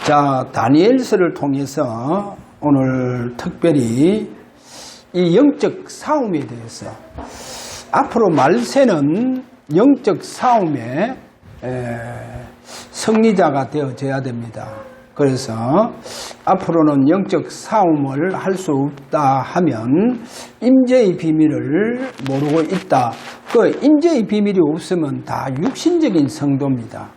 자, 다니엘서를 통해서 오늘 특별히 이 영적 싸움에 대해서 앞으로 말세는 영적 싸움의 승리자가 되어져야 됩니다. 그래서 앞으로는 영적 싸움을 할 수 없다 하면 임재의 비밀을 모르고 있다. 그 임재의 비밀이 없으면 다 육신적인 성도입니다.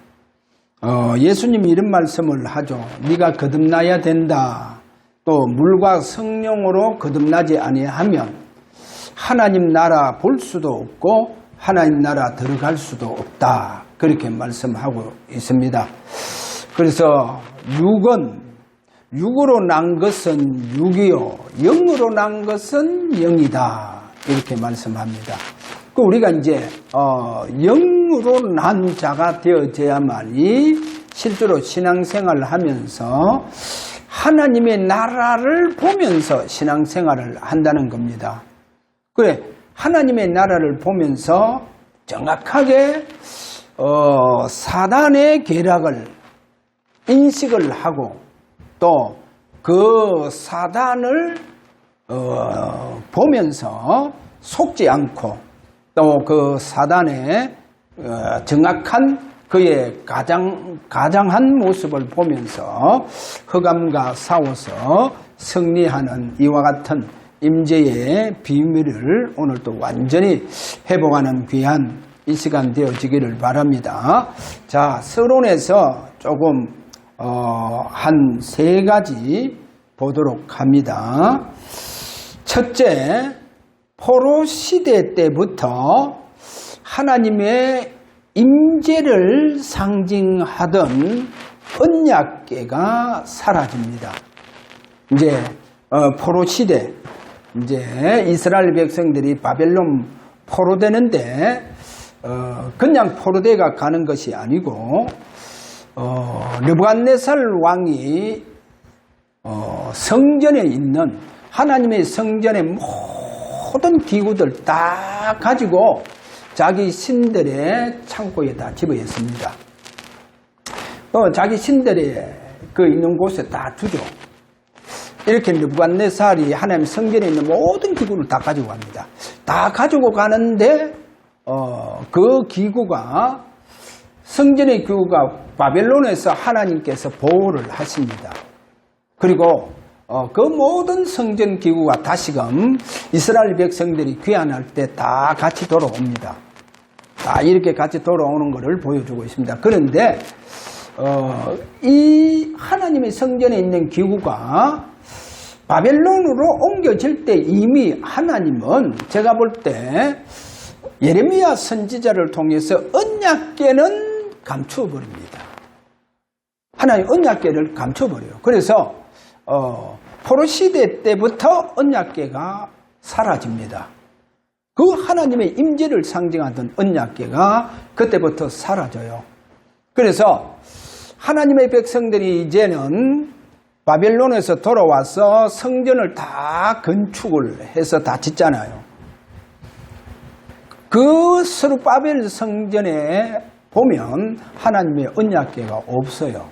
예수님이 이런 말씀을 하죠. 네가 거듭나야 된다. 또 물과 성령으로 거듭나지 아니하면 하나님 나라 볼 수도 없고 하나님 나라 들어갈 수도 없다. 그렇게 말씀하고 있습니다. 그래서 육으로 난 것은 육이요 영으로 난 것은 영이다. 이렇게 말씀합니다. 우리가 이제 영으로 난 자가 되어져야만이 실제로 신앙생활을 하면서 하나님의 나라를 보면서 신앙생활을 한다는 겁니다. 그래, 하나님의 나라를 보면서 정확하게 사단의 계략을 인식을 하고 또 그 사단을 보면서 속지 않고 또 그 사단의 정확한 그의 가장한 모습을 보면서 흑암과 싸워서 승리하는 이와 같은 임재의 비밀을 오늘 또 완전히 회복하는 귀한 이 시간 되어지기를 바랍니다. 자, 서론에서 조금 한 세 가지 보도록 합니다. 첫째, 포로 시대 때부터 하나님의 임재를 상징하던 언약궤가 사라집니다. 이제 포로 시대, 이제 이스라엘 백성들이 바벨론 포로되는데 그냥 포로대가 가는 것이 아니고 느부갓네살 왕이 성전에 있는 하나님의 성전의 모든 기구들 다 가지고 자기 신들의 창고에 다 집어했습니다. 자기 신들의 그 있는 곳에 다 두죠. 이렇게 느부갓네살이 하나님 성전에 있는 모든 기구를 다 가지고 갑니다. 다 가지고 가는데 그 기구가 성전의 기구가 바벨론에서 하나님께서 보호를 하십니다. 그리고 그 모든 성전 기구가 다시금 이스라엘 백성들이 귀환할 때 다 같이 돌아옵니다. 다 이렇게 같이 돌아오는 것을 보여주고 있습니다. 그런데 이 하나님의 성전에 있는 기구가 바벨론으로 옮겨질 때 이미 하나님은 제가 볼 때 예레미야 선지자를 통해서 언약궤는 감추어버립니다. 하나님 언약궤를 감춰버려요. 그래서 포로 시대 때부터 언약궤가 사라집니다. 그 하나님의 임재를 상징하던 언약궤가 그때부터 사라져요. 그래서 하나님의 백성들이 이제는 바벨론에서 돌아와서 성전을 다 건축을 해서 다 짓잖아요. 그 스룹바벨 성전에 보면 하나님의 언약궤가 없어요.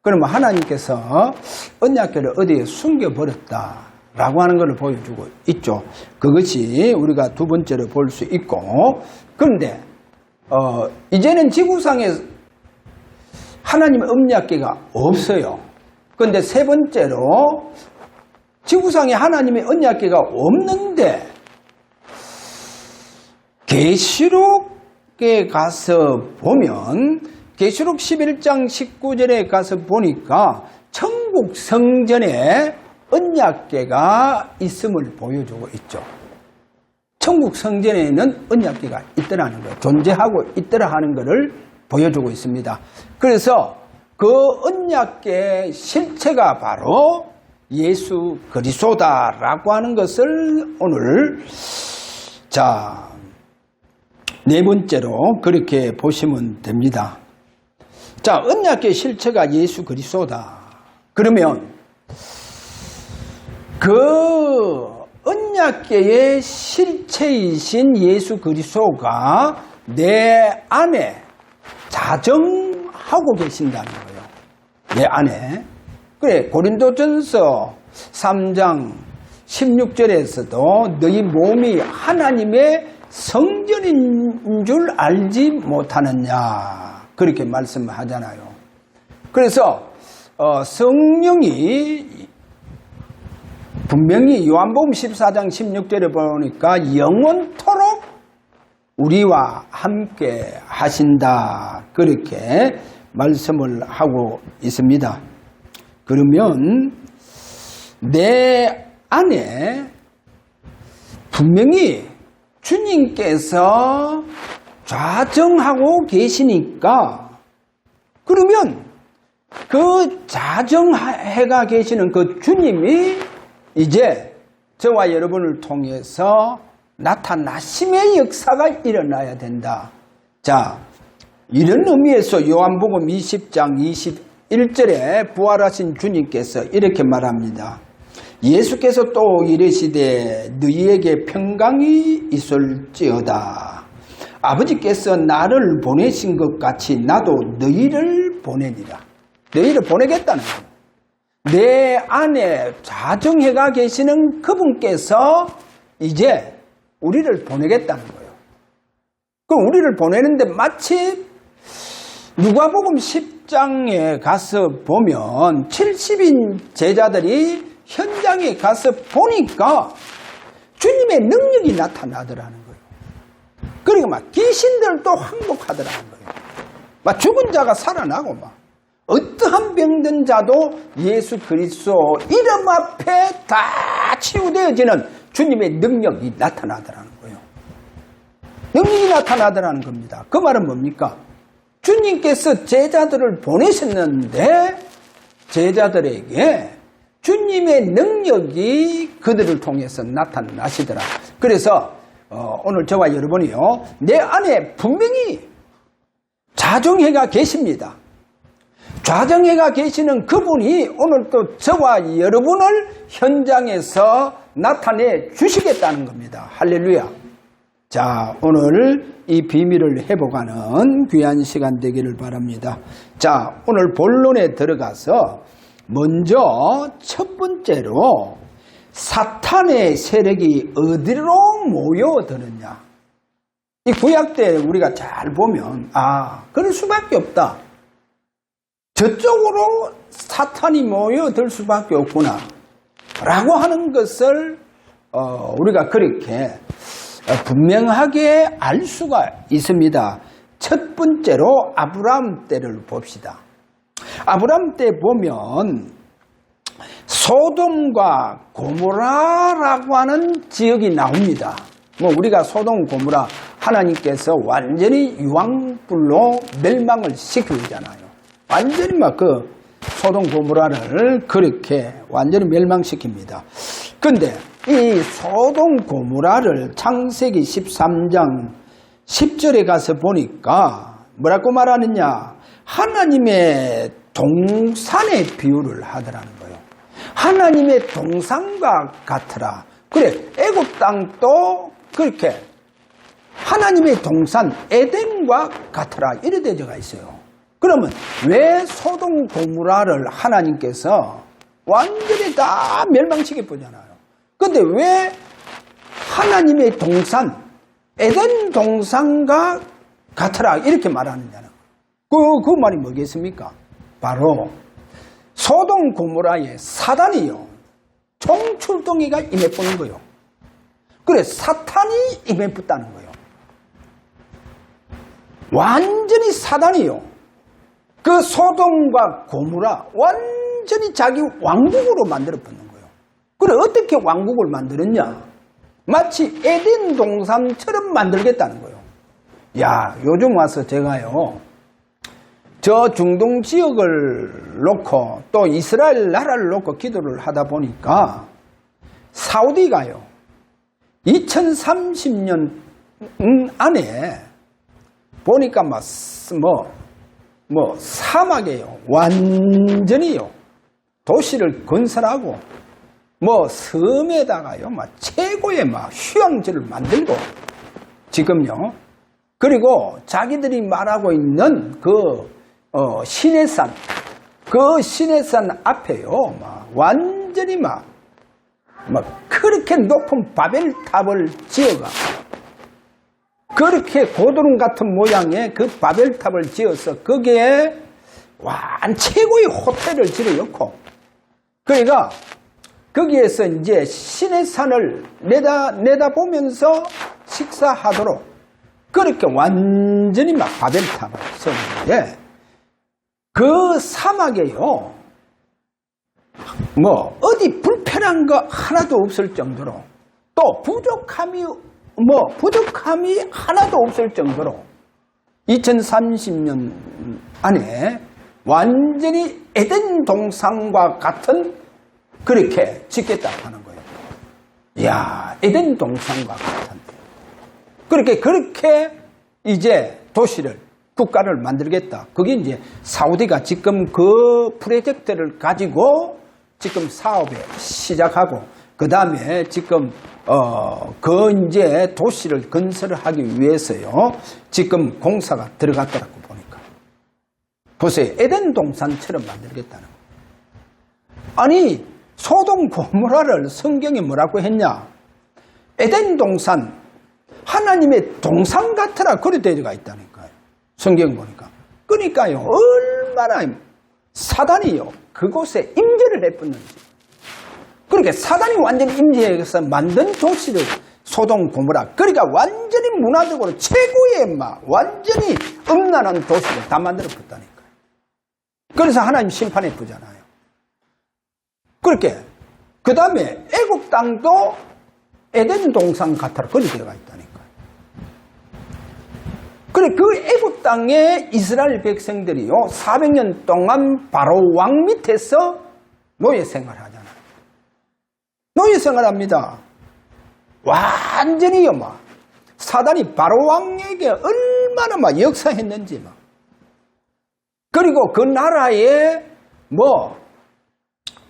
그러면 하나님께서 언약궤를 어디에 숨겨버렸다라고 하는 것을 보여주고 있죠. 그것이 우리가 두 번째로 볼 수 있고, 그런데 이제는 지구상에 하나님의 언약궤가 없어요. 그런데 세 번째로 지구상에 하나님의 언약궤가 없는데 계시록에 가서 보면 계시록 11장 19절에 가서 보니까 천국 성전에 언약궤가 있음을 보여주고 있죠. 천국 성전에는 언약궤가 있더라는 거예요. 존재하고 있더라 하는 것을 보여주고 있습니다. 그래서 그 언약궤의 실체가 바로 예수 그리스도다라고 하는 것을 오늘 네 번째로 그렇게 보시면 됩니다. 자, 언약궤의 실체가 예수 그리스도다. 그러면 그 언약궤의 실체이신 예수 그리스도가 내 안에 자정하고 계신다는 거예요. 내 안에. 그래, 고린도전서 3장 16절에서도 너희 몸이 하나님의 성전인 줄 알지 못하느냐, 그렇게 말씀하잖아요. 그래서 성령이 분명히 요한복음 14장 16절에 보니까 영원토록 우리와 함께 하신다, 그렇게 말씀을 하고 있습니다. 그러면 내 안에 분명히 주님께서 좌정하고 계시니까, 그러면 그 좌정해가 계시는 그 주님이 이제 저와 여러분을 통해서 나타나심의 역사가 일어나야 된다. 자, 이런 의미에서 요한복음 20장 21절에 부활하신 주님께서 이렇게 말합니다. 예수께서 또 이르시되 너희에게 평강이 있을지어다. 아버지께서 나를 보내신 것 같이 나도 너희를 보내니라. 너희를 보내겠다는 거예요. 내 안에 좌정해가 계시는 그분께서 이제 우리를 보내겠다는 거예요. 그럼 우리를 보내는데 마치 누가복음 10장에 가서 보면 70인 제자들이 현장에 가서 보니까 주님의 능력이 나타나더라는 거예요. 그러니까 막 귀신들도 항복하더라는 거예요. 막 죽은 자가 살아나고 막 어떠한 병든 자도 예수 그리스도 이름 앞에 다 치유되어지는 주님의 능력이 나타나더라는 거예요. 능력이 나타나더라는 겁니다. 그 말은 뭡니까? 주님께서 제자들을 보내셨는데 제자들에게 주님의 능력이 그들을 통해서 나타나시더라. 그래서 오늘 저와 여러분이요, 내 안에 분명히 좌정해가 계십니다. 좌정해가 계시는 그분이 오늘 또 저와 여러분을 현장에서 나타내 주시겠다는 겁니다. 할렐루야. 자, 오늘 이 비밀을 회복하는 귀한 시간 되기를 바랍니다. 자, 오늘 본론에 들어가서 먼저 첫 번째로 사탄의 세력이 어디로 모여드느냐. 이 구약 때 우리가 잘 보면 그럴 수밖에 없다. 저쪽으로 사탄이 모여들 수밖에 없구나 라고 하는 것을 우리가 그렇게 분명하게 알 수가 있습니다. 첫 번째로 아브라함 때를 봅시다. 아브라함 때 보면 소돔과 고모라라고 하는 지역이 나옵니다. 우리가 소돔 고모라 하나님께서 완전히 유황불로 멸망을 시키잖아요. 완전히 막 그 소돔 고모라를 그렇게 완전히 멸망시킵니다. 근데 이 소돔 고모라를 창세기 13장 10절에 가서 보니까 뭐라고 말하느냐, 하나님의 동산의 비유를 하더라는 거예요. 하나님의 동산과 같으라. 그래, 애굽 땅도 그렇게 하나님의 동산 에덴과 같으라 이래 되어가 있어요. 그러면 왜 소돔 고모라를 하나님께서 완전히 다 멸망시켜 보잖아요. 근데 왜 하나님의 동산 에덴 동산과 같으라 이렇게 말하느냐는 그 말이 뭐겠습니까? 바로 소돔 고모라에 사단이요 총출동이가 임해보는 거예요. 그래, 사탄이 임해붙다는 거예요. 완전히 사단이요 그 소돔과 고모라 완전히 자기 왕국으로 만들어 붙는 거예요. 그래, 어떻게 왕국을 만들었냐? 마치 에덴 동산처럼 만들겠다는 거예요. 야, 요즘 와서 제가요, 저 중동 지역을 놓고 또 이스라엘 나라를 놓고 기도를 하다 보니까 사우디가요, 2030년 안에 보니까 사막에요, 완전히요, 도시를 건설하고 섬에다가요, 최고의 휴양지를 만들고 지금요, 그리고 자기들이 말하고 있는 그 시내산, 그 시내산 앞에요, 막 완전히 막 그렇게 높은 바벨탑을 지어가 그렇게 고드름 같은 모양의 그 바벨탑을 지어서 거기에 최고의 호텔을 지어놓고 그러니까 거기에서 이제 시내산을 내다보면서 식사하도록 그렇게 완전히 막 바벨탑을 세웠는데 그 사막에요 어디 불편한 거 하나도 없을 정도로 또 부족함이 하나도 없을 정도로 2030년 안에 완전히 에덴 동산과 같은 그렇게 짓겠다고 하는 거예요. 이야, 에덴 동산과 같은. 그렇게 이제 도시를, 국가를 만들겠다. 그게 이제 사우디가 지금 그 프로젝트를 가지고 지금 사업에 시작하고, 그 다음에 지금, 이제 도시를 건설하기 위해서요. 지금 공사가 들어갔더라고 보니까. 보세요. 에덴 동산처럼 만들겠다는 거예요. 아니, 소돔 고모라를 성경에 뭐라고 했냐? 에덴 동산, 하나님의 동산 같으라 그래 되어가 있다니까요. 성경 보니까. 그러니까요, 얼마나 사단이요, 그곳에 임재를 해붙는지. 그러니까 사단이 완전히 임재해서 만든 도시를 소돔 고모라. 그러니까 완전히 문화적으로 최고의 완전히 음란한 도시를 다 만들어 붙다니까요. 그래서 하나님 심판해 보잖아요. 그렇게 그 다음에 애국 땅도 에덴 동산 같아라 그리 되어가 있다니까요. 그래 그 애국 땅에 이스라엘 백성들이요 400년 동안 바로 왕 밑에서 노예 생활하잖아요. 노예 생활합니다. 완전히요 사단이 바로 왕에게 얼마나 역사했는지 그리고 그 나라에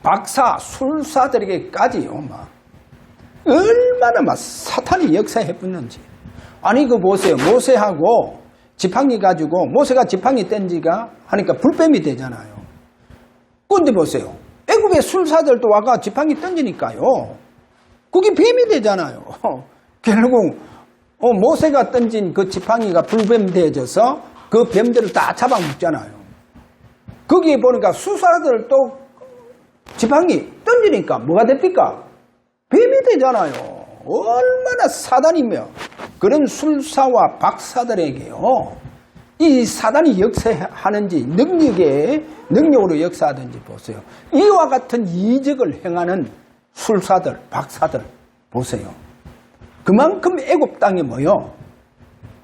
박사, 술사들에게까지요, 얼마나 사탄이 역사해붙는지. 아니, 보세요. 모세하고 지팡이 가지고, 모세가 지팡이 뗀지가 하니까 불뱀이 되잖아요. 그런데 보세요. 애굽의 술사들도 와가 지팡이 던지니까요. 그게 뱀이 되잖아요. 결국, 모세가 던진 그 지팡이가 불뱀 되어져서 그 뱀들을 다 잡아먹잖아요. 거기에 보니까 술사들도 지팡이 던지니까 뭐가 됩니까? 뱀이 되잖아요. 얼마나 사단이며 그런 술사와 박사들에게요. 이 사단이 역사하는지 능력으로 역사하든지 보세요. 이와 같은 이적을 행하는 술사들, 박사들 보세요. 그만큼 애굽 땅이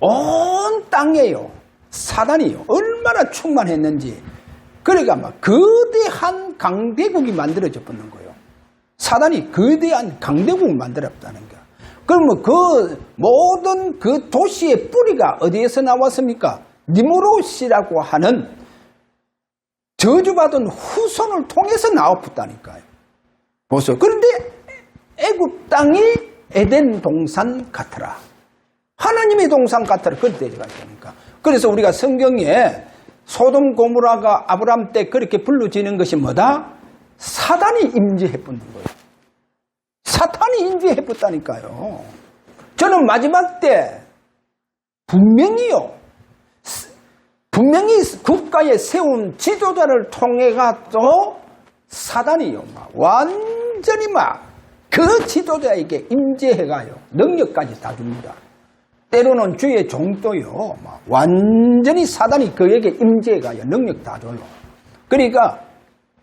온 땅에요. 사단이요. 얼마나 충만했는지. 그러니까 거대한 강대국이 만들어져 버는 거예요. 사단이 거대한 강대국을 만들었다는 거야. 그러면 그 모든 그 도시의 뿌리가 어디에서 나왔습니까? 니무롯이라고 하는 저주받은 후손을 통해서 나왔다니까요. 보세요. 그런데 애굽 땅이 에덴 동산 같으라. 하나님의 동산 같으라. 그렇게 되어가 있다니까. 그래서 우리가 성경에 소돔 고모라가 아브라함 때 그렇게 불러지는 것이 뭐다? 사단이 임재해 붙는 거예요. 사탄이 임재해 붙다니까요. 저는 마지막 때 분명히 국가에 세운 지도자를 통해 가도 사단이요 완전히 그 지도자에게 임재해가요 능력까지 다 줍니다. 때로는 주의 종도요 완전히 사단이 그에게 임재해가요 능력 다 줘요. 그러니까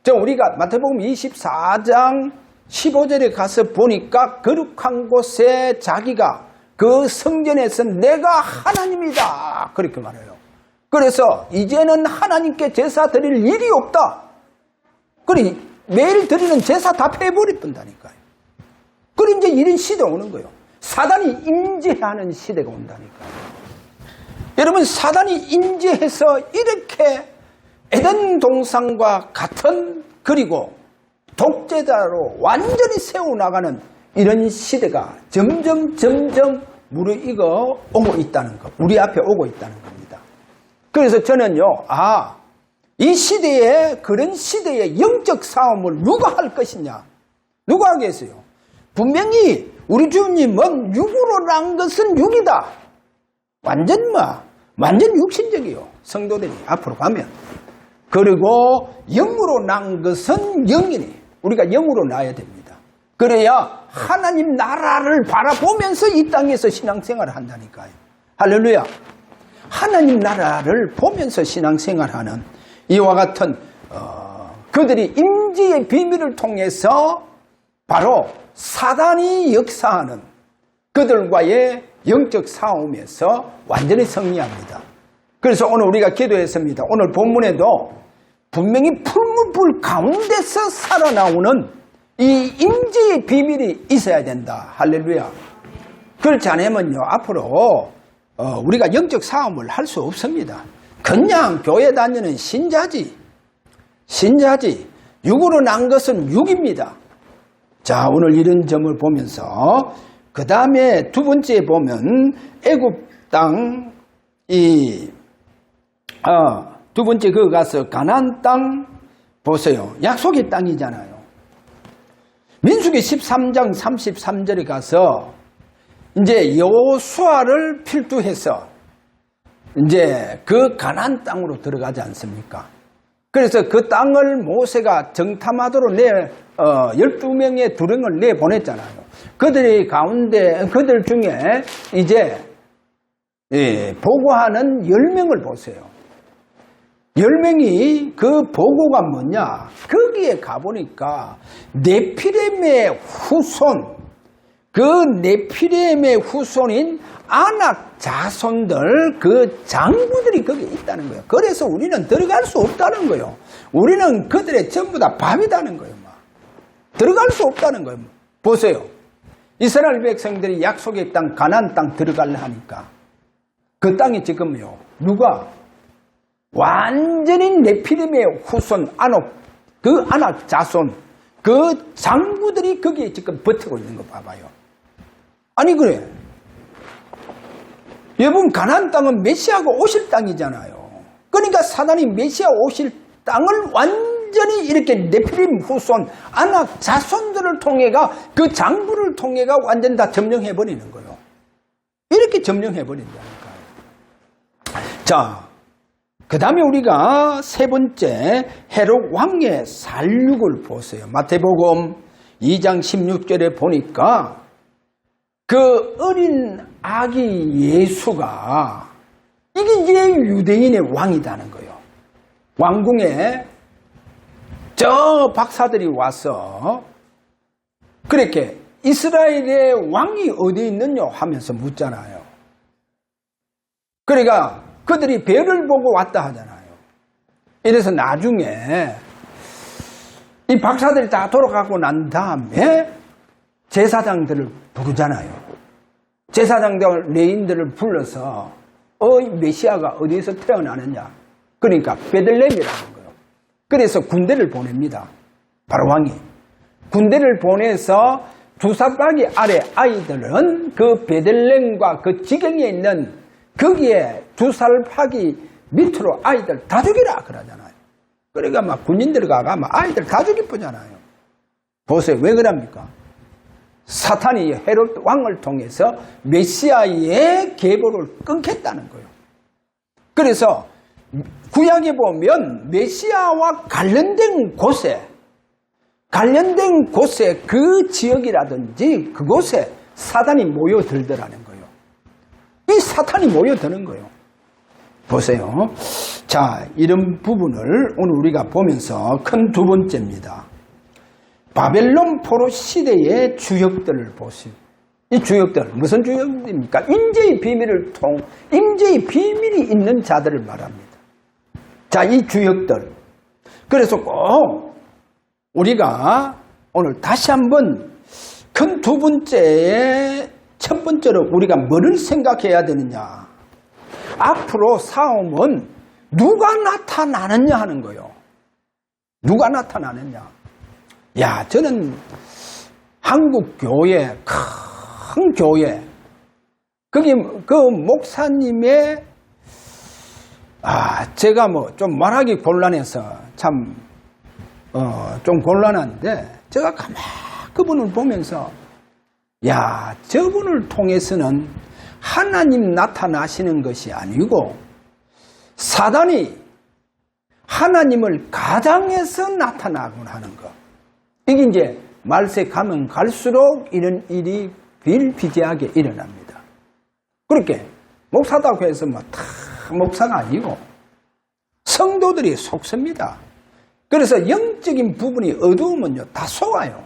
우리가 마태복음 24장 15절에 가서 보니까 거룩한 곳에 자기가 그 성전에서 내가 하나님이다 그렇게 말해요. 그래서 이제는 하나님께 제사 드릴 일이 없다. 그러니 매일 드리는 제사 다 폐해버렸다니까요. 그리고 이제 이런 시대가 오는 거예요. 사단이 임재하는 시대가 온다니까요. 여러분 사단이 임재해서 이렇게 에덴 동산과 같은 그리고 독재자로 완전히 세워나가는 이런 시대가 점점 무르익어 오고 있다는 것. 우리 앞에 오고 있다는 겁니다. 그래서 저는요, 이 시대에, 그런 시대에 영적 싸움을 누가 할 것이냐? 누가 하겠어요? 분명히 우리 주님은 육으로 난 것은 육이다. 완전 육신적이요. 성도들이 앞으로 가면. 그리고 영으로 난 것은 영이니. 우리가 영으로 나야 됩니다. 그래야 하나님 나라를 바라보면서 이 땅에서 신앙생활을 한다니까요. 할렐루야. 하나님 나라를 보면서 신앙생활하는 이와 같은 그들이 임재의 비밀을 통해서 바로 사단이 역사하는 그들과의 영적 싸움에서 완전히 승리합니다. 그래서 오늘 우리가 기도했습니다. 오늘 본문에도 분명히 풀무불 가운데서 살아나오는 이 임재의 비밀이 있어야 된다. 할렐루야. 그렇지 않으면요, 앞으로 우리가 영적 싸움을 할 수 없습니다. 그냥 교회 다니는 신자지. 육으로 난 것은 육입니다. 자, 오늘 이런 점을 보면서 그 다음에 두 번째 보면 애굽 땅, 두 번째 그거 가서 가나안 땅 보세요. 약속의 땅이잖아요. 민수기 13장 33절에 가서 이제 여호수아를 필두해서 이제 그 가나안 땅으로 들어가지 않습니까? 그래서 그 땅을 모세가 정탐하도록 12명의 두령을 내보냈잖아요. 그들 중에 이제 보고하는 10명을 보세요. 10명이 그 보고가 뭐냐? 거기에 가보니까 네피렘의 후손, 그 네피렘의 후손인 아낙 자손들, 그 장부들이 거기에 있다는 거예요. 그래서 우리는 들어갈 수 없다는 거예요. 우리는 그들의 전부 다 밥이다는 거예요. 들어갈 수 없다는 거예요. 보세요. 이스라엘 백성들이 약속의 땅, 가나안 땅 들어가려 하니까 그 땅이 지금요, 누가? 완전히 네피림의 후손, 그 아낙 자손, 그 장부들이 거기에 지금 버티고 있는 거 봐봐요. 아니, 그래. 여러분, 가나안 땅은 메시아가 오실 땅이잖아요. 그러니까 사단이 메시아 오실 땅을 완전히 이렇게 네피림 후손, 아낙 자손들을 통해가, 그 장부를 통해가 완전 다 점령해버리는 거예요. 이렇게 점령해버린다니까요. 자, 그 다음에 우리가 세 번째 헤롯 왕의 살육을 보세요. 마태복음 2장 16절에 보니까 그 어린 아기 예수가 이게 이제 유대인의 왕이라는 거예요. 왕궁에 저 박사들이 와서 그렇게 이스라엘의 왕이 어디 있느냐 하면서 묻잖아요. 그러니까 그들이 별을 보고 왔다 하잖아요. 이래서 나중에 이 박사들이 다 돌아가고 난 다음에 제사장들을 부르잖아요. 제사장들, 레인들을 불러서 메시아가 어디에서 태어나느냐. 그러니까 베들레헴이라는 거예요. 그래서 군대를 보냅니다. 바로 왕이. 군대를 보내서 두사박이 아래 아이들은 그 베들레헴과 그 지경에 있는 거기에 두살파기 밑으로 아이들 다 죽이라 그러잖아요. 그러니까 막 군인들 가면 아이들 다 죽이쁘잖아요. 보세요. 왜 그럽니까? 사탄이 헤롯 왕을 통해서 메시아의 계보를 끊겠다는 거예요. 그래서 구약에 보면 메시아와 관련된 곳에 그 지역이라든지 그곳에 사단이 모여들더라는 거예요. 이 사탄이 모여드는 거예요. 보세요. 자, 이런 부분을 오늘 우리가 보면서 큰 두 번째입니다. 바벨론 포로 시대의 주역들을 보시오. 이 주역들, 무슨 주역입니까? 임재의 비밀이 있는 자들을 말합니다. 자, 이 주역들. 그래서 꼭 우리가 오늘 다시 한번 큰 두 번째에 첫 번째로 우리가 뭐를 생각해야 되느냐. 앞으로 싸움은 누가 나타나느냐 하는 거예요. 누가 나타나느냐. 야, 저는 한국 교회, 큰 교회, 거기 그 목사님의 제가 뭐 좀 말하기 곤란해서 참, 좀 곤란한데, 제가 가만 그분을 보면서, 야, 저분을 통해서는 하나님 나타나시는 것이 아니고, 사단이 하나님을 가장해서 나타나곤 하는 것. 이게 이제 말세 가면 갈수록 이런 일이 비일비재하게 일어납니다. 그렇게 목사다고 해서 뭐 다 목사가 아니고 성도들이 속습니다. 그래서 영적인 부분이 어두우면요 다 속아요.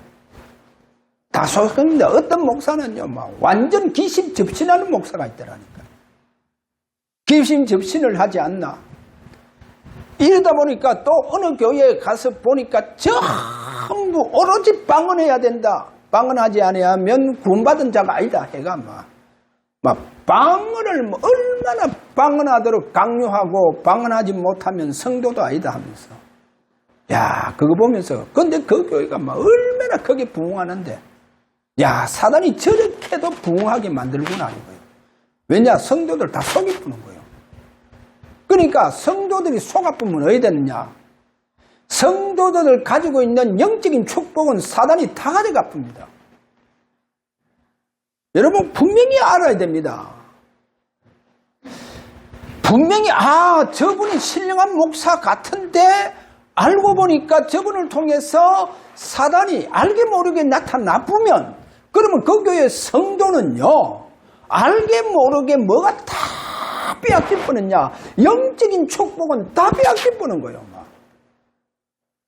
다 속습니다. 어떤 목사는요 막 완전 귀신 접신하는 목사가 있더라니까. 귀신 접신을 하지 않나. 이러다 보니까 또 어느 교회에 가서 보니까 전부 오로지 방언해야 된다. 방언하지 아니하면 구원받은 자가 아니다. 해가 막 방언을 얼마나 방언하도록 강요하고 방언하지 못하면 성도도 아니다 하면서. 야, 그거 보면서 근데 그 교회가 막 얼마나 크게 부흥하는데 야, 사단이 저렇게도 부흥하게 만들구나 이거예요. 왜냐? 성도들 다 속이 푸는 거예요. 그러니까 성도들이 속 아프면 어디 되느냐? 성도들을 가지고 있는 영적인 축복은 사단이 다 가져가 풉니다. 여러분 분명히 알아야 됩니다. 분명히 저분이 신령한 목사 같은데 알고 보니까 저분을 통해서 사단이 알게 모르게 나타나 보면 그러면 그 교회 성도는요 알게 모르게 뭐가 다 빼앗길 뻔했냐? 영적인 축복은 다 빼앗길 뻔한 거예요.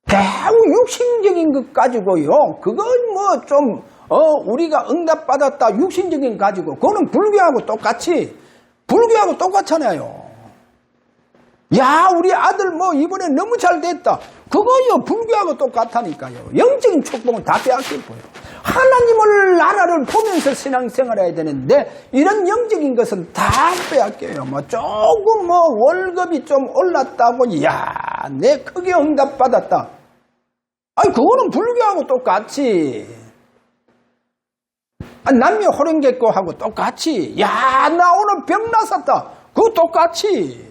대우 육신적인 것 가지고요. 그건 뭐 좀 우리가 응답받았다 육신적인 거 가지고 그거는 불교하고 똑같잖아요. 야, 우리 아들 뭐 이번에 너무 잘 됐다. 그거요 불교하고 똑같다니까요. 영적인 축복은 다 빼앗길 거예요. 하나님을 나라를 보면서 신앙생활 해야 되는데 이런 영적인 것은 다 빼앗겨요. 뭐 조금 뭐 월급이 좀 올랐다고 야, 내 크게 응답받았다. 아니 그거는 불교하고 똑같이. 남녀 호랭개꼬하고 똑같이. 야, 나 오늘 병 났었다. 그거 똑같이.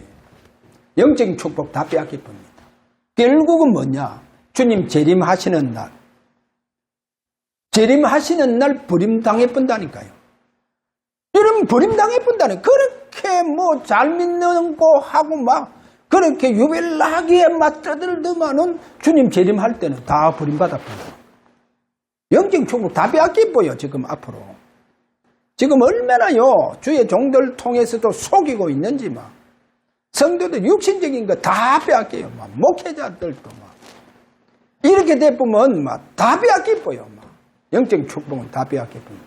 영적인 축복 다 빼앗길 겁니다. 결국은 뭐냐? 주님 재림하시는 날. 재림하시는 날 버림당해본다니까요. 여러분 버림당해본다니. 그렇게 뭐 잘 믿는 거 하고 막 그렇게 유별나게 막 떠들더만은 주님 재림할 때는 다 버림받아버려요. 영적인 축복 다 빼앗기고요. 지금 앞으로. 지금 얼마나요 주의 종들 통해서도 속이고 있는지 막. 성도들 육신적인 거 다 빼앗겨요. 막 목회자들도 막. 이렇게 돼보면 막 다 빼앗기고요. 막. 영적인 축복은 다 빼앗기고요.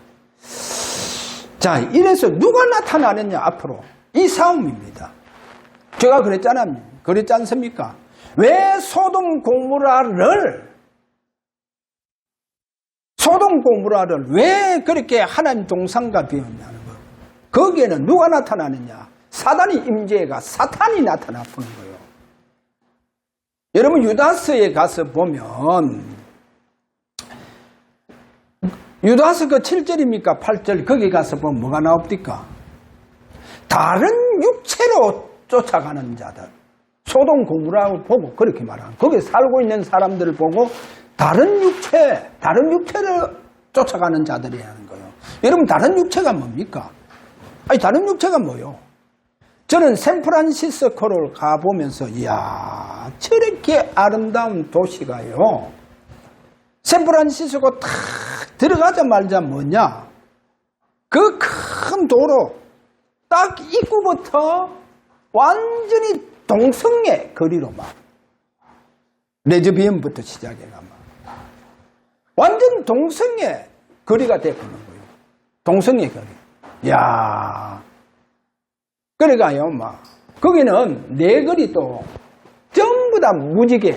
자, 이래서 누가 나타나느냐 앞으로. 이 싸움입니다. 제가 그랬잖아요. 그랬지 않습니까? 왜 소돔 고모라를 왜 그렇게 하나님 동상과 비었냐는 거예요. 거기에는 누가 나타나느냐? 사단이 임재가 사탄이 나타나 보는 거예요. 여러분 유다서에 가서 보면 유다서 그 7절입니까? 8절 거기 가서 보면 뭐가 나옵니까? 다른 육체로 쫓아가는 자들. 소돔 고모라를 보고 그렇게 말하는 거기 살고 있는 사람들을 보고 다른 육체를 쫓아가는 자들이라는 거예요. 여러분 다른 육체가 뭡니까? 아니 다른 육체가 뭐요? 저는 샌프란시스코를 가보면서 이야 저렇게 아름다운 도시가요. 샌프란시스코 탁 들어가자마자 뭐냐? 그 큰 도로 딱 입구부터 완전히 동성애 거리로 막 레즈비언부터 시작해가 막 완전 동성애 거리가 되어버린 거예요. 동성애 거리. 이야. 그래가요, 막. 거기는 네 거리도 전부 다 무지개.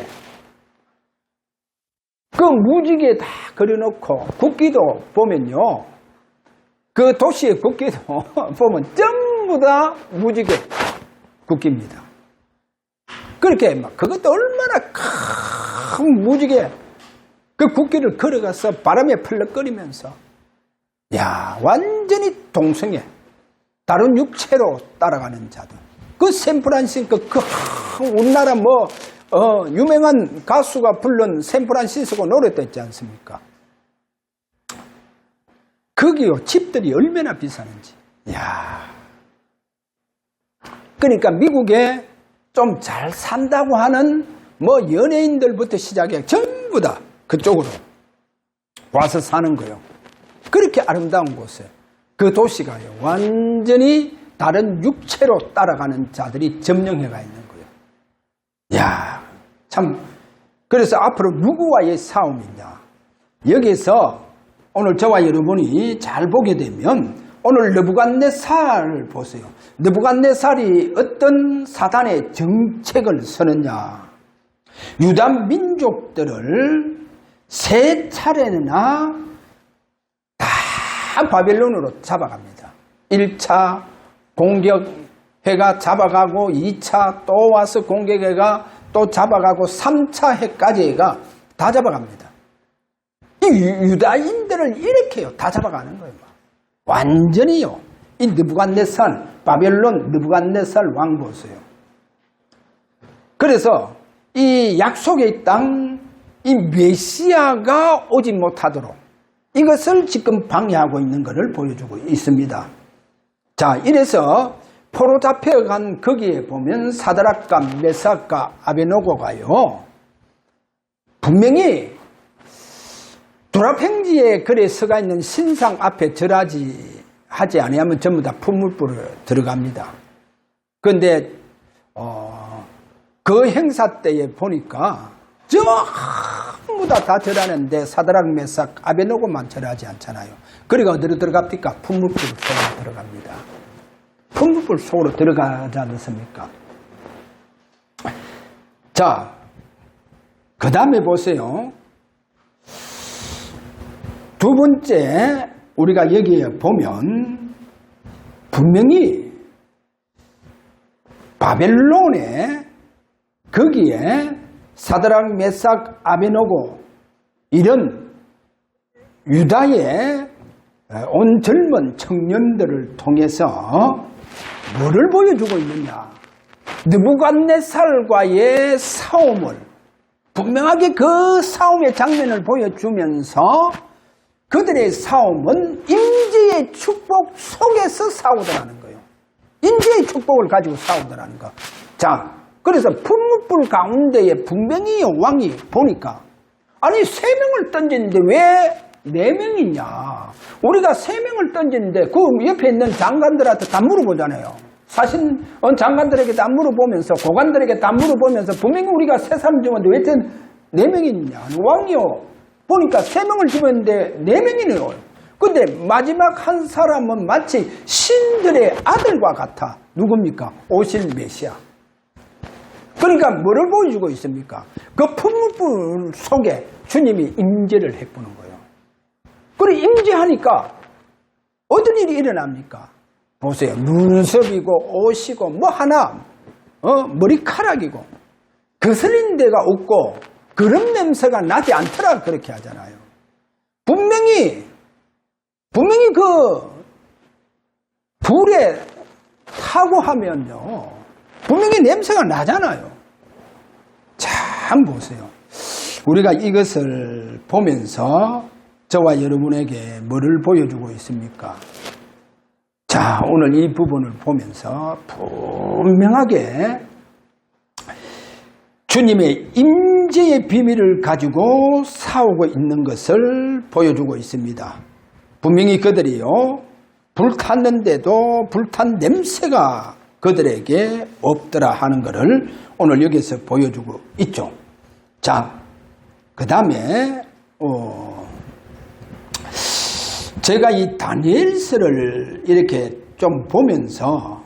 그 무지개 다 그려놓고, 국기도 보면요. 그 도시의 국기도 보면 전부 다 무지개 국기입니다. 그렇게 막, 그것도 얼마나 큰 무지개. 그 국기를 걸어가서 바람에 펄럭거리면서, 야, 완전히 동성애. 다른 육체로 따라가는 자들. 그 샌프란시스코 우리나라 유명한 가수가 부른 샌프란시스코 노래도 있지 않습니까? 거기요 집들이 얼마나 비싸는지. 야. 그러니까 미국에 좀 잘 산다고 하는 연예인들부터 시작해 전부 다 그쪽으로 와서 사는 거예요. 그렇게 아름다운 곳에 그 도시가요 완전히 다른 육체로 따라가는 자들이 점령해가 있는 거예요. 야, 참. 그래서 앞으로 누구와의 싸움이냐. 여기서 오늘 저와 여러분이 잘 보게 되면 오늘 느부갓네살을 보세요. 느부갓네살이 어떤 사단의 정책을 서느냐. 유다 민족들을 세 차례나 다 바벨론으로 잡아갑니다. 1차 공격해가 잡아가고 2차 또 와서 공격해가 또 잡아가고 3차 해까지 해가 다 잡아갑니다. 이 유다인들을 이렇게요 다 잡아가는 거예요. 완전히요. 이 느부갓네살 바벨론 느부갓네살 왕 보세요. 그래서 이 약속의 땅 이 메시아가 오지 못하도록 이것을 지금 방해하고 있는 것을 보여주고 있습니다. 자, 이래서 포로 잡혀간 거기에 보면 사드락과 메삭과 아베노고가요 분명히 두랍행지에 글에 서가 있는 신상 앞에 하지 아니하면 전부 다 풀무불에 들어갑니다. 그런데 그 행사 때에 보니까 전부 다 절하는데 사드락 메삭 아베노고만 절하지 않잖아요. 그러니까 어디로 들어갑니까? 풀무불 속으로 들어갑니다. 풀무불 속으로 들어가지 않습니까? 자, 그 다음에 보세요. 두 번째 우리가 여기에 보면 분명히 바벨론에 거기에 사드락 메삭 아베노고 이런 유다의 온 젊은 청년들을 통해서 뭐를 보여주고 있느냐. 느부갓네살과의 싸움을 분명하게 그 싸움의 장면을 보여주면서 그들의 싸움은 임재의 축복 속에서 싸우더라는 거예요. 임재의 축복을 가지고 싸우더라는 거. 자, 그래서 풀무불 가운데에 분명히 왕이 보니까 아니 3명을 던졌는데 왜 4명이냐. 우리가 3명을 던졌는데 그 옆에 있는 장관들한테 다 물어보잖아요. 사신 장관들에게 다 물어보면서 고관들에게 다 물어보면서 분명히 우리가 3사람 죽었는데 왜 4명이냐. 왕이요. 보니까 3명을 집었는데 4명이네요. 근데 마지막 한 사람은 마치 신들의 아들과 같아. 누굽니까? 오실 메시아. 그러니까 뭐를 보여주고 있습니까? 그 풀무불 속에 주님이 임재를 해보는 거예요. 그리고 임재하니까 어떤 일이 일어납니까? 보세요. 눈썹이고 옷이고 머리카락이고 거슬린 데가 없고 그런 냄새가 나지 않더라 그렇게 하잖아요. 분명히 그 불에 타고 하면요 분명히 냄새가 나잖아요. 참 보세요. 우리가 이것을 보면서 저와 여러분에게 뭐를 보여주고 있습니까? 자, 오늘 이 부분을 보면서 분명하게 주님의 임재의 비밀을 가지고 싸우고 있는 것을 보여주고 있습니다. 분명히 그들이요 불탔는데도 불탄 냄새가 그들에게 없더라 하는 것을 오늘 여기서 보여주고 있죠. 자, 그 다음에 제가 이 다니엘서를 이렇게 좀 보면서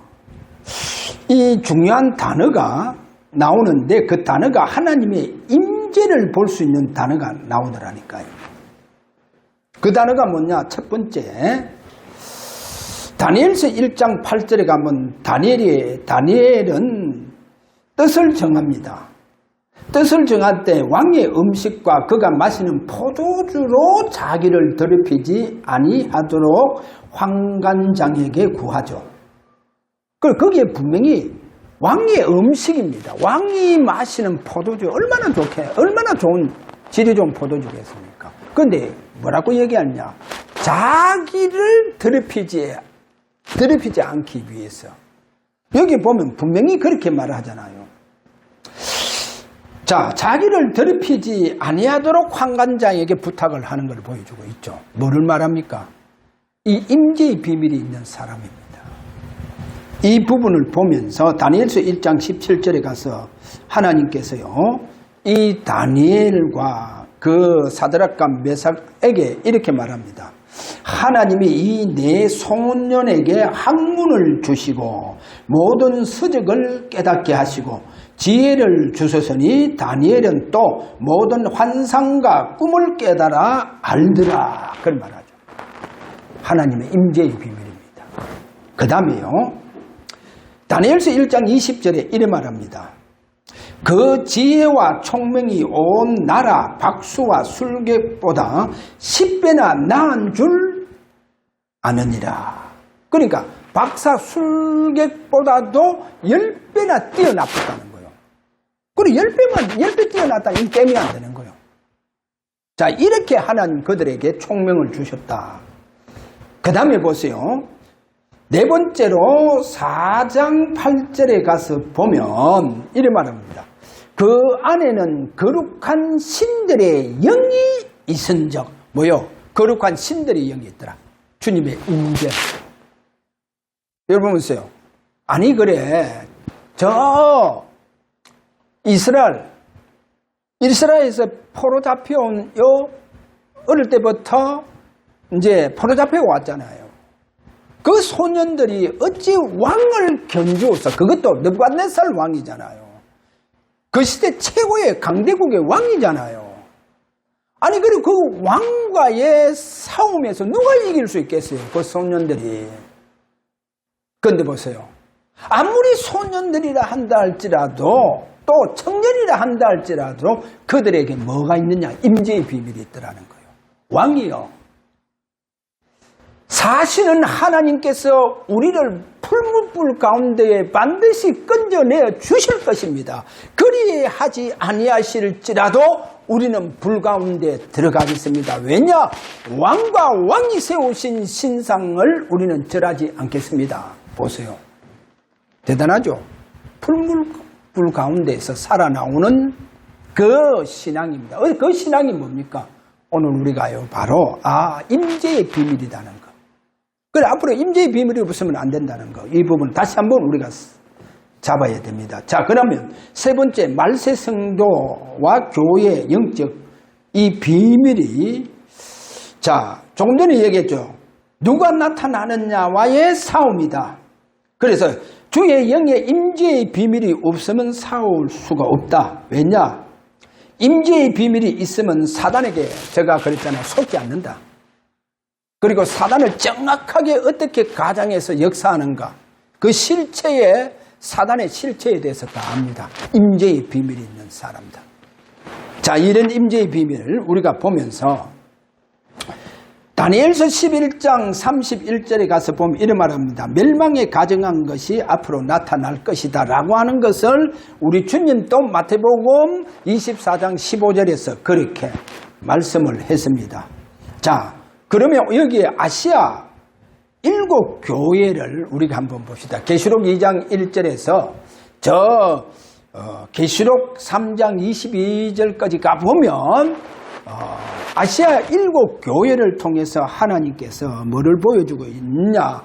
이 중요한 단어가 나오는데 그 단어가 하나님의 임재를 볼 수 있는 단어가 나오더라니까요. 그 단어가 뭐냐? 첫 번째 다니엘서 1장 8절에 가면 다니엘은 뜻을 정합니다. 뜻을 정할 때 왕의 음식과 그가 마시는 포도주로 자기를 더럽히지 아니하도록 환관장에게 구하죠. 거기에 분명히 왕의 음식입니다. 왕이 마시는 포도주 얼마나 얼마나 좋은 질이 좋은 포도주겠습니까? 그런데 뭐라고 얘기하냐? 자기를 더럽히지 않기 위해서. 여기 보면 분명히 그렇게 말하잖아요. 자, 자기를 더럽히지 아니하도록 환관장에게 부탁을 하는 걸 보여주고 있죠. 뭐를 말합니까? 이 임재의 비밀이 있는 사람입니다. 이 부분을 보면서 다니엘서 1장 17절에 가서 하나님께서요, 이 다니엘과 그 사드락과 메삭에게 이렇게 말합니다. 하나님이 이 네 소년에게 학문을 주시고 모든 서적을 깨닫게 하시고 지혜를 주소서니 다니엘은 또 모든 환상과 꿈을 깨달아 알더라. 그걸 말하죠. 하나님의 임재의 비밀입니다. 그 다음에요, 다니엘서 1장 20절에 이래 말합니다. 그 지혜와 총명이 온 나라 박수와 술객보다 10배나 나은 줄 아느니라. 그러니까 박사 술객보다도 10배나 뛰어났다는 거예요. 그리고 10배 뛰어났다, 이 게임이 안 되는 거예요. 자, 이렇게 하나님 그들에게 총명을 주셨다. 그 다음에 보세요. 네 번째로 4장 8절에 가서 보면 이래 말합니다. 그 안에는 거룩한 신들의 영이 있은즉, 뭐요? 거룩한 신들의 영이 있더라. 주님의 임재. 여러분 보세요. 아니 그래, 저 이스라엘에서 포로 잡혀온 어릴 때부터 이제 포로 잡혀 왔잖아요. 그 소년들이 어찌 왕을 견주어서, 그것도 느부갓네살 왕이잖아요. 그 시대 최고의 강대국의 왕이잖아요. 아니 그리고 그 왕과의 싸움에서 누가 이길 수 있겠어요? 그 소년들이. 그런데 보세요. 아무리 소년들이라 한다 할지라도, 또 청년이라 한다 할지라도 그들에게 뭐가 있느냐? 임재의 비밀이 있더라는 거예요. 왕이요, 사실은 하나님께서 우리를 풀무불 가운데에 반드시 건져내어 주실 것입니다. 그리하지 아니하실지라도 우리는 불 가운데 들어가겠습니다. 왜냐? 왕과 왕이 세우신 신상을 우리는 절하지 않겠습니다. 보세요. 대단하죠? 풀무불 가운데에서 살아나오는 그 신앙입니다. 그 신앙이 뭡니까? 오늘 우리가요, 바로 임재의 비밀이라는 거. 그래, 앞으로 임재의 비밀이 없으면 안 된다는 거. 이 부분 다시 한번 우리가 잡아야 됩니다. 자, 그러면 세 번째, 말세 성도와 교회의 영적 이 비밀이, 자, 조금 전에 얘기했죠. 누가 나타나느냐와의 싸움이다. 그래서 주의 영의 임재의 비밀이 없으면 싸울 수가 없다. 왜냐? 임재의 비밀이 있으면 사단에게, 제가 그랬잖아요, 속지 않는다. 그리고 사단을 정확하게 어떻게 가장해서 역사하는가, 그 실체에, 사단의 실체에 대해서 다 압니다. 임재의 비밀이 있는 사람들. 자, 이런 임재의 비밀을 우리가 보면서 다니엘서 11장 31절에 가서 보면 이런 말합니다. 멸망에 가정한 것이 앞으로 나타날 것이다 라고 하는 것을 우리 주님도 마태복음 24장 15절에서 그렇게 말씀을 했습니다. 자, 그러면 여기에 아시아 7교회를 우리가 한번 봅시다. 계시록 2장 1절에서 계시록 3장 22절까지 가보면 아시아 7교회를 통해서 하나님께서 뭐를 보여주고 있느냐?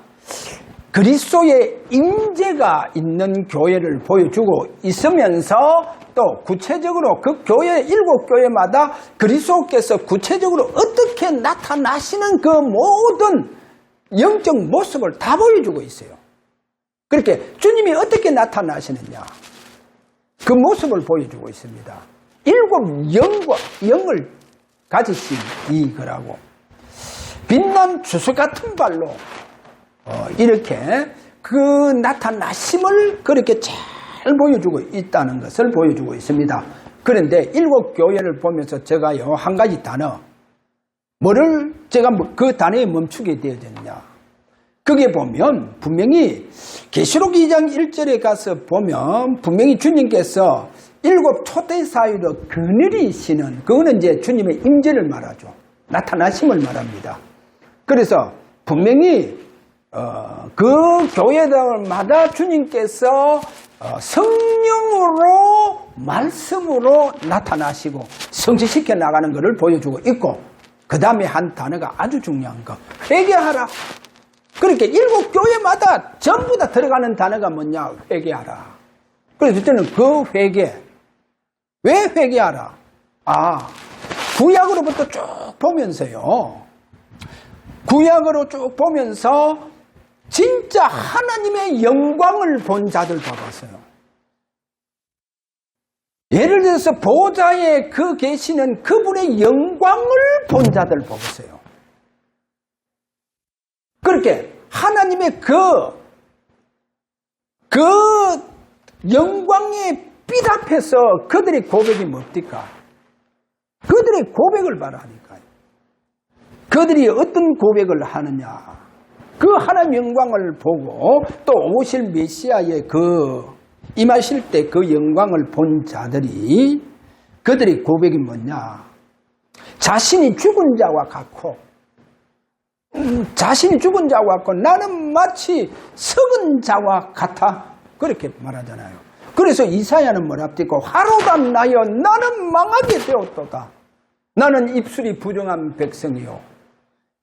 그리스도의 임재가 있는 교회를 보여주고 있으면서 또 구체적으로 그 교회 7교회마다 그리스도께서 구체적으로 어떻게 나타나시는 그 모든 영적 모습을 다 보여주고 있어요. 그렇게 주님이 어떻게 나타나시느냐, 그 모습을 보여주고 있습니다. 7 영을 가지신 이거라고 빛난 주석 같은 발로 이렇게 그 나타나심을 그렇게 잘 보여주고 있다는 것을 보여주고 있습니다. 그런데 7교회를 보면서 제가요, 한 가지 단어, 뭐를 제가 그 단어에 멈추게 되어졌냐? 거기에 보면 분명히 계시록 2장 1절에 가서 보면 분명히 주님께서 7 초대 사이로 그늘이시는, 그거는 이제 주님의 임재를 말하죠. 나타나심을 말합니다. 그래서 분명히 그 교회들마다 주님께서 성령으로 말씀으로 나타나시고 성취시켜 나가는 것을 보여주고 있고, 그 다음에 한 단어가 아주 중요한 거, 회개하라. 그렇게 7 교회마다 전부 다 들어가는 단어가 뭐냐? 회개하라. 그래서 저는 그 회개, 왜 회개하라? 구약으로부터 쭉 보면서요, 구약으로 쭉 보면서 진짜 하나님의 영광을 본 자들 봐봤어요. 예를 들어서 보좌에 그 계시는 그분의 영광을 본 자들 보겠어요. 그렇게 하나님의 그 영광의 빛 앞에서 그들의 고백이 뭡니까? 그들의 고백을 말하니까요. 그들이 어떤 고백을 하느냐? 그 하나님 영광을 보고 또 오실 메시아의 임하실 때 그 영광을 본 자들이, 그들의 고백이 뭐냐? 자신이 죽은 자와 같고, 자신이 죽은 자와 같고 나는 마치 썩은 자와 같아, 그렇게 말하잖아요. 그래서 이사야는 뭐랍니까? 화로가 나여 나는 망하게 되었도다. 나는 입술이 부정한 백성이요,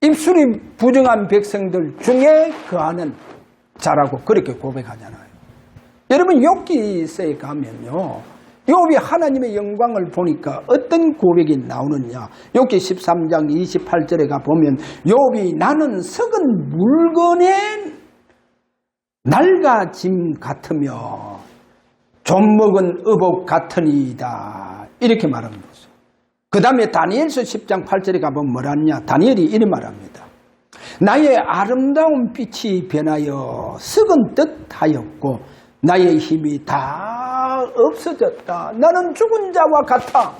입술이 부정한 백성들 중에 거하는 자라고 그렇게 고백하잖아요. 여러분, 욥기서에 가면요, 욥이 하나님의 영광을 보니까 어떤 고백이 나오느냐? 욥기 13장 28절에 가보면 욥이 나는 썩은 물건에 낡아짐 같으며 좀먹은 의복 같으니이다, 이렇게 말합니다. 그 다음에 다니엘서 10장 8절에 가보면 뭐라냐? 다니엘이 이렇게 말합니다. 나의 아름다운 빛이 변하여 썩은 듯 하였고 나의 힘이 다 없어졌다. 나는 죽은 자와 같아.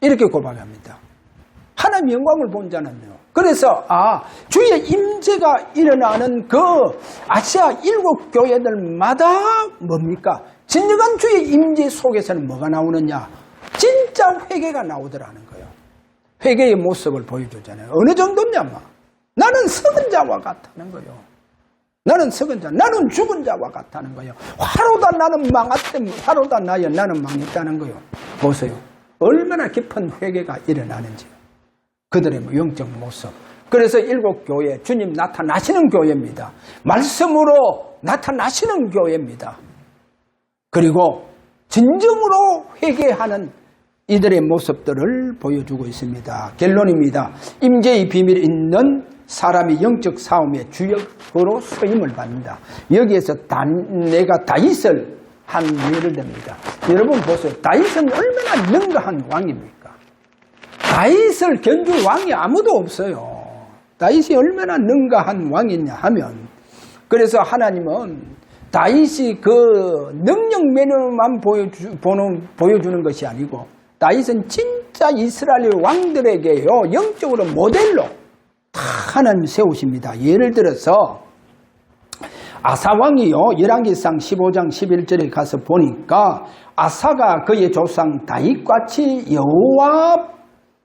이렇게 고백합니다. 하나님의 영광을 본 자는요. 그래서 주의 임재가 일어나는 그 아시아 7 교회들마다 뭡니까? 진정한 주의 임재 속에서는 뭐가 나오느냐? 진짜 회개가 나오더라는 거예요. 회개의 모습을 보여주잖아요. 어느 정도냐면 나는 썩은 자와 같다는 거예요. 나는 썩은 자, 나는 죽은 자와 같다는 거예요. 화로다 나는 망했다면 화로다 나여 나는 망했다는 거예요. 보세요. 얼마나 깊은 회개가 일어나는지요. 그들의 영적 모습. 그래서 7 교회, 주님 나타나시는 교회입니다. 말씀으로 나타나시는 교회입니다. 그리고 진정으로 회개하는 이들의 모습들을 보여주고 있습니다. 결론입니다. 임재의 비밀이 있는 사람이 영적 싸움의 주역으로 쓰임을 받는다. 여기에서 내가 다윗을 한 예를 듭니다. 여러분 보세요. 다윗은 얼마나 능가한 왕입니까? 다윗을 견줄 왕이 아무도 없어요. 다윗이 얼마나 능가한 왕이냐 하면, 그래서 하나님은 다윗이 그 능력 메뉴만 보여주는 것이 아니고 다윗은 진짜 이스라엘 왕들에게요, 영적으로 모델로 다 하나님 세우십니다. 예를 들어서 아사왕이요, 열왕기상 15장 11절에 가서 보니까 아사가 그의 조상 다윗같이 여호와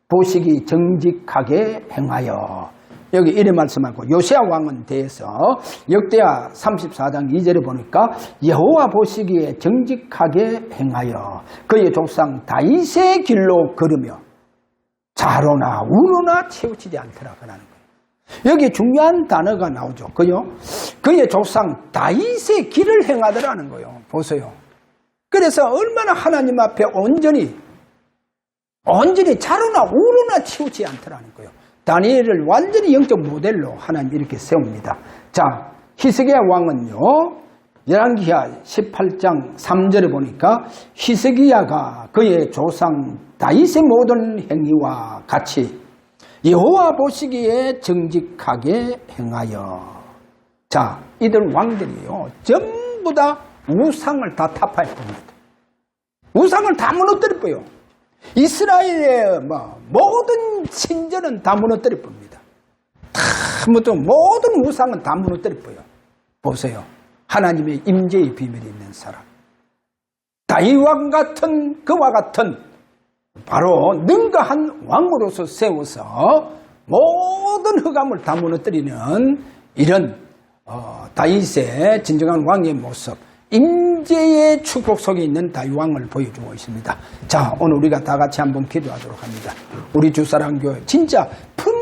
보시기 정직하게 행하여, 여기 이래 말씀하고, 요시야 왕은 대해서 역대하 34장 2절에 보니까 여호와 보시기에 정직하게 행하여 그의 조상 다윗의 길로 걸으며 좌로나 우로나 치우치지 않더라 그러는 거예요. 여기 중요한 단어가 나오죠. 그의 조상 다윗의 길을 행하더라는 거예요. 보세요. 그래서 얼마나 하나님 앞에 온전히 좌로나 우로나 치우치지 않더라는 거예요. 다니엘을 완전히 영적 모델로 하나님 이렇게 세웁니다. 자, 히스기야 왕은요, 열왕기하 18장 3절에 보니까 히스기야가 그의 조상 다윗의 모든 행위와 같이 여호와 보시기에 정직하게 행하여. 자, 이들 왕들이요, 전부 다 우상을 다 타파했습니다. 우상을 다 무너뜨렸고요. 이스라엘의 모든 신전은 다 무너뜨릴 겁니다. 다 아무도 모든 우상은 다 무너뜨려 보여. 보세요. 하나님의 임재의 비밀이 있는 사람. 다윗왕 같은 그와 같은 바로 능가한 왕으로서 세워서 모든 흑암을 다 무너뜨리는 이런 다윗의 진정한 왕의 모습, 임재의 축복 속에 있는 다윗왕을 보여주고 있습니다. 자, 오늘 우리가 다 같이 한번 기도하도록 합니다. 우리 주사랑교회 진짜 풀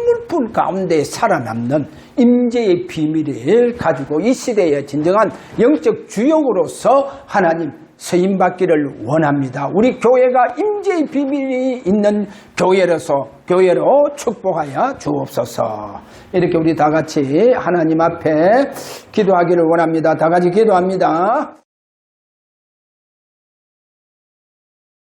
가운데 살아남는 임재의 비밀을 가지고 이 시대의 진정한 영적 주역으로서 하나님 쓰임받기를 원합니다. 우리 교회가 임재의 비밀이 있는 교회로 축복하여 주옵소서. 이렇게 우리 다 같이 하나님 앞에 기도하기를 원합니다. 다 같이 기도합니다.